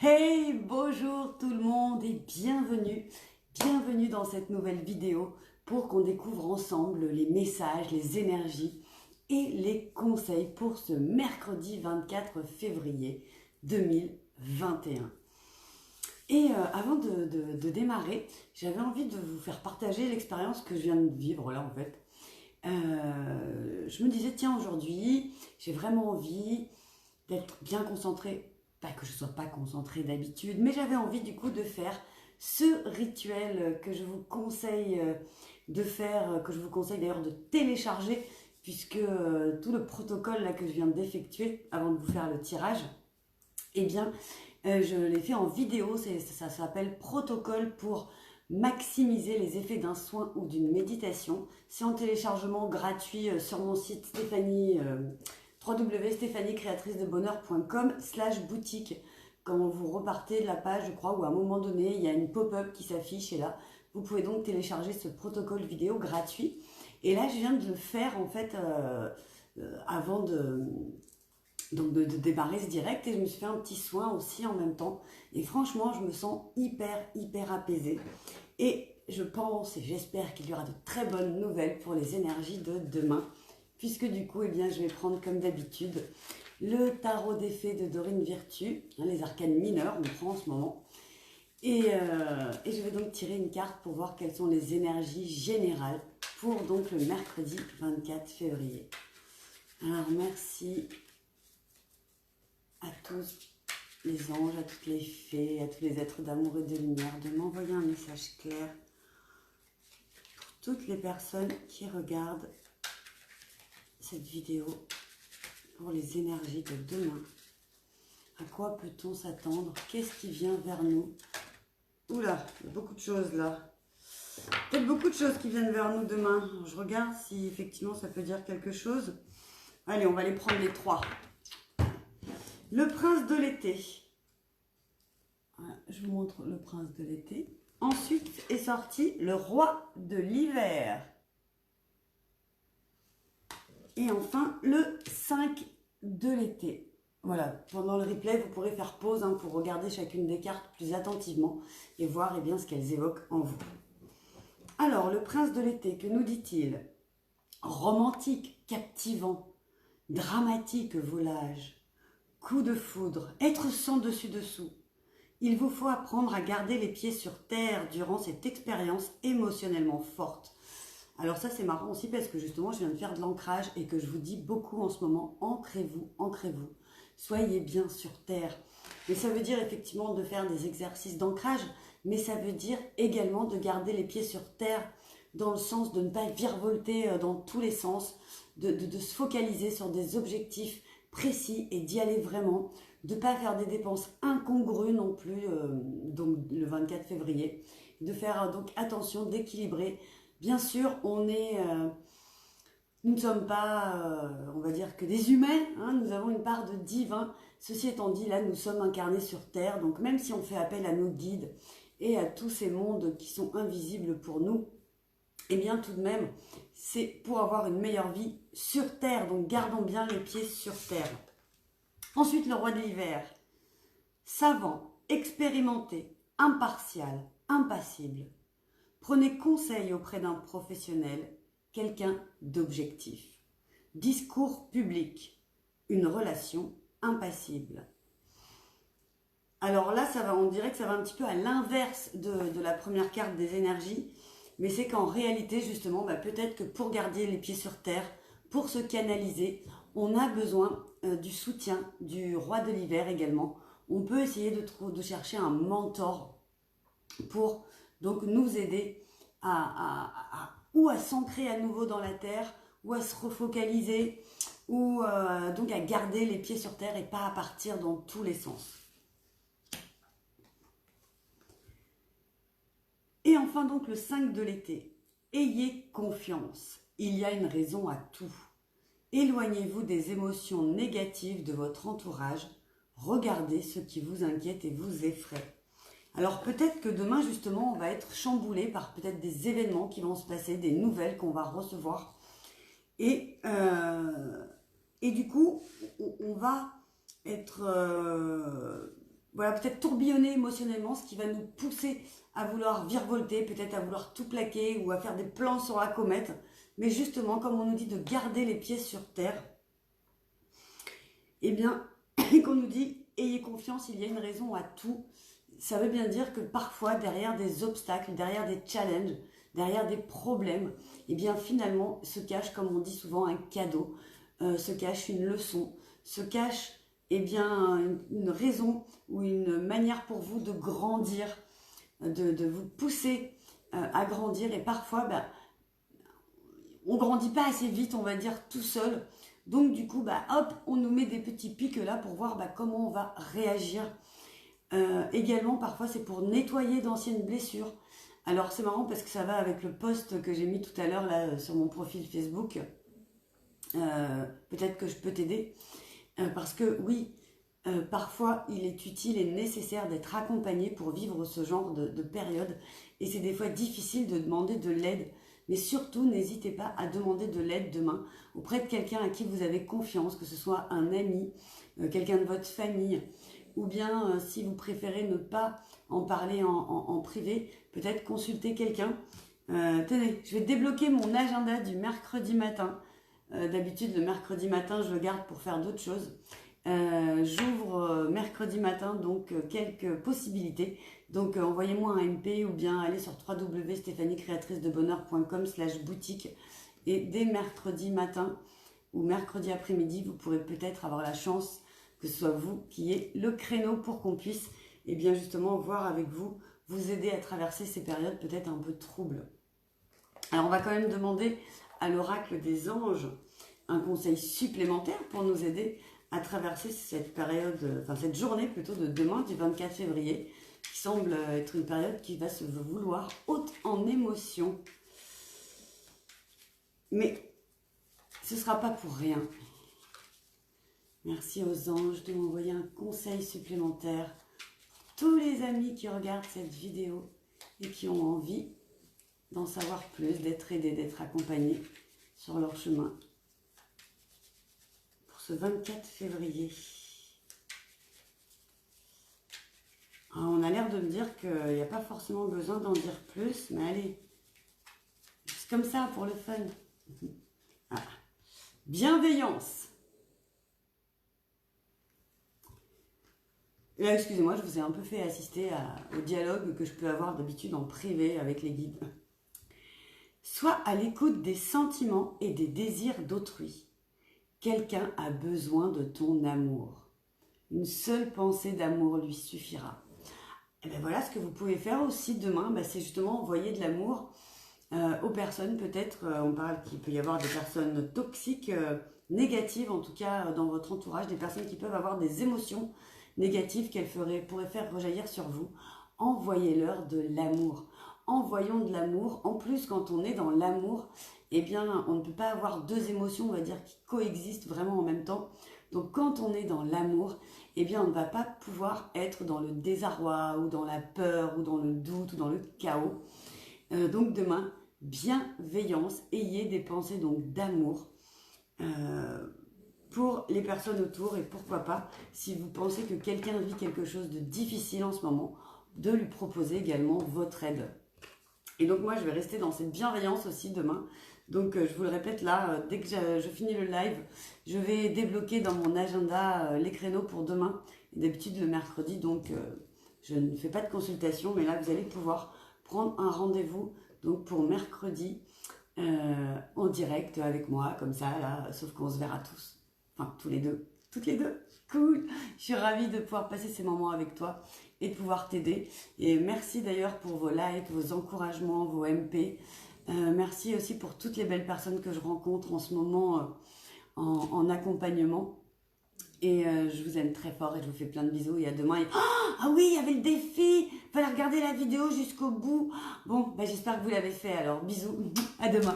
Hey, bonjour tout le monde et bienvenue dans cette nouvelle vidéo pour qu'on découvre ensemble les messages, les énergies et les conseils pour ce mercredi 24 février 2021. Et avant de démarrer, j'avais envie de vous faire partager l'expérience que je viens de vivre là en fait. Je me disais, tiens, aujourd'hui, j'ai vraiment envie d'être bien concentrée. Pas que je ne sois pas concentrée d'habitude, mais j'avais envie du coup de faire ce rituel que je vous conseille de faire, que je vous conseille d'ailleurs de télécharger, puisque tout le protocole là que je viens d'effectuer avant de vous faire le tirage, eh bien, je l'ai fait en vidéo. Ça s'appelle Protocole pour maximiser les effets d'un soin ou d'une méditation. C'est en téléchargement gratuit sur mon site Stéphanie, www.stéphaniecréatricedebonheur.com/boutique. Quand vous repartez de la page, je crois, où à un moment donné, il y a une pop-up qui s'affiche et là, vous pouvez donc télécharger ce protocole vidéo gratuit. Et là, je viens de le faire en fait avant de démarrer ce direct et je me suis fait un petit soin aussi en même temps. Et franchement, je me sens hyper apaisée. Et je pense et j'espère qu'il y aura de très bonnes nouvelles pour les énergies de demain, puisque du coup, eh bien, je vais prendre comme d'habitude le tarot des fées de Dorine Virtue, les arcanes mineurs, on prend en ce moment. Et je vais donc tirer une carte pour voir quelles sont les énergies générales pour donc le mercredi 24 février. Alors merci à tous les anges, à toutes les fées, à tous les êtres d'amour et de lumière de m'envoyer un message clair pour toutes les personnes qui regardent cette vidéo pour les énergies de demain. À quoi peut-on s'attendre? Qu'est-ce qui vient vers nous? Oula, il y a beaucoup de choses là. Peut-être beaucoup de choses qui viennent vers nous demain. Je regarde si effectivement ça peut dire quelque chose. Allez, on va les prendre les trois. Le prince de l'été. Voilà, je vous montre le prince de l'été. Ensuite est sorti le roi de l'hiver. Et enfin, le 5 de l'été. Voilà, pendant le replay, vous pourrez faire pause pour regarder chacune des cartes plus attentivement et voir bien ce qu'elles évoquent en vous. Alors, le prince de l'été, que nous dit-il? Romantique, captivant, dramatique volage, coup de foudre, être sans dessus-dessous. Il vous faut apprendre à garder les pieds sur terre durant cette expérience émotionnellement forte. Alors ça c'est marrant aussi parce que justement je viens de faire de l'ancrage et que je vous dis beaucoup en ce moment, ancrez-vous, ancrez-vous, soyez bien sur terre. Mais ça veut dire effectivement de faire des exercices d'ancrage, mais ça veut dire également de garder les pieds sur terre dans le sens de ne pas virevolter dans tous les sens, de se focaliser sur des objectifs précis et d'y aller vraiment, de ne pas faire des dépenses incongrues non plus, donc le 24 février, de faire donc attention d'équilibrer. Bien sûr, nous ne sommes pas, on va dire, que des humains, nous avons une part de divin. Ceci étant dit, là, nous sommes incarnés sur Terre, donc même si on fait appel à nos guides et à tous ces mondes qui sont invisibles pour nous, eh bien tout de même, c'est pour avoir une meilleure vie sur Terre, donc gardons bien les pieds sur Terre. Ensuite, le roi de l'hiver, savant, expérimenté, impartial, impassible. Prenez conseil auprès d'un professionnel, quelqu'un d'objectif. Discours public, une relation impassible. Alors là, on dirait que ça va un petit peu à l'inverse de la première carte des énergies, mais c'est qu'en réalité, justement, peut-être que pour garder les pieds sur terre, pour se canaliser, on a besoin du soutien du roi de l'hiver également. On peut essayer de chercher un mentor pour donc nous aider ou à s'ancrer à nouveau dans la terre, ou à se refocaliser, ou donc à garder les pieds sur terre et pas à partir dans tous les sens. Et enfin donc le 5 de l'été, ayez confiance, il y a une raison à tout. Éloignez-vous des émotions négatives de votre entourage, regardez ce qui vous inquiète et vous effraie. Alors peut-être que demain justement on va être chamboulé par peut-être des événements qui vont se passer, des nouvelles qu'on va recevoir. Et du coup on va être voilà, peut-être tourbillonner émotionnellement, ce qui va nous pousser à vouloir virevolter, peut-être à vouloir tout plaquer ou à faire des plans sur la comète. Mais justement, comme on nous dit de garder les pieds sur terre, eh bien, qu'on nous dit, ayez confiance, il y a une raison à tout. Ça veut bien dire que parfois, derrière des obstacles, derrière des challenges, derrière des problèmes, eh bien, finalement, se cache, comme on dit souvent, un cadeau, se cache une leçon, se cache, eh bien, une raison ou une manière pour vous de grandir, de vous pousser à grandir. Et parfois, ben, on ne grandit pas assez vite, on va dire, tout seul. Donc, du coup, bah, hop, on nous met des petits pics là pour voir bah, comment on va réagir. Également, parfois, c'est pour nettoyer d'anciennes blessures. Alors, c'est marrant parce que ça va avec le post que j'ai mis tout à l'heure là sur mon profil Facebook. Peut-être que je peux t'aider. Parce que, oui, parfois, il est utile et nécessaire d'être accompagné pour vivre ce genre de période. Et c'est des fois difficile de demander de l'aide. Mais surtout, n'hésitez pas à demander de l'aide demain auprès de quelqu'un à qui vous avez confiance, que ce soit un ami, quelqu'un de votre famille, ou bien si vous préférez ne pas en parler en privé, peut-être consulter quelqu'un. Tenez, je vais débloquer mon agenda du mercredi matin. D'habitude, le mercredi matin, je le garde pour faire d'autres choses. J'ouvre mercredi matin donc quelques possibilités. Donc envoyez-moi un MP ou bien allez sur www.stephaniecreatricedebonheur.com/boutique et dès mercredi matin ou mercredi après-midi, vous pourrez peut-être avoir la chance que ce soit vous qui ayez le créneau pour qu'on puisse et bien justement voir avec vous, vous aider à traverser ces périodes peut-être un peu troubles. Alors on va quand même demander à l'oracle des anges un conseil supplémentaire pour nous aider à traverser cette période, enfin cette journée plutôt de demain du 24 février, qui semble être une période qui va se vouloir haute en émotion. Mais ce ne sera pas pour rien. Merci aux anges de m'envoyer un conseil supplémentaire. Tous les amis qui regardent cette vidéo et qui ont envie d'en savoir plus, d'être aidés, d'être accompagnés sur leur chemin. Pour ce 24 février. Alors, on a l'air de me dire qu'il n'y a pas forcément besoin d'en dire plus, mais allez, c'est comme ça pour le fun. Ah. Bienveillance. Là, excusez-moi, je vous ai un peu fait assister au dialogue que je peux avoir d'habitude en privé avec les guides. Sois à l'écoute des sentiments et des désirs d'autrui. Quelqu'un a besoin de ton amour. Une seule pensée d'amour lui suffira. Et bien voilà ce que vous pouvez faire aussi demain, c'est justement envoyer de l'amour aux personnes. Peut-être, on parle qu'il peut y avoir des personnes toxiques, négatives en tout cas dans votre entourage, des personnes qui peuvent avoir des émotions négatives qu'elles pourraient faire rejaillir sur vous. Envoyez-leur de l'amour. Envoyons de l'amour. En plus, quand on est dans l'amour, eh bien, on ne peut pas avoir deux émotions, on va dire, qui coexistent vraiment en même temps. Donc, quand on est dans l'amour, eh bien, on ne va pas pouvoir être dans le désarroi ou dans la peur ou dans le doute ou dans le chaos. Donc, demain, bienveillance, ayez des pensées donc d'amour pour les personnes autour et pourquoi pas, si vous pensez que quelqu'un vit quelque chose de difficile en ce moment, de lui proposer également votre aide. Et donc moi, je vais rester dans cette bienveillance aussi demain. Donc je vous le répète là, dès que je finis le live, je vais débloquer dans mon agenda les créneaux pour demain. D'habitude le mercredi, donc je ne fais pas de consultation, mais là vous allez pouvoir prendre un rendez-vous donc pour mercredi en direct avec moi, comme ça, là, sauf qu'on se verra tous. Enfin, tous les deux, toutes les deux. Cool. Je suis ravie de pouvoir passer ces moments avec toi et de pouvoir t'aider. Et merci d'ailleurs pour vos likes, vos encouragements, vos MP. Merci aussi pour toutes les belles personnes que je rencontre en ce moment en accompagnement. Et je vous aime très fort et je vous fais plein de bisous. Et à demain. Ah oui, il y avait le défi. Il fallait regarder la vidéo jusqu'au bout. Bon, j'espère que vous l'avez fait. Alors, bisous. À demain.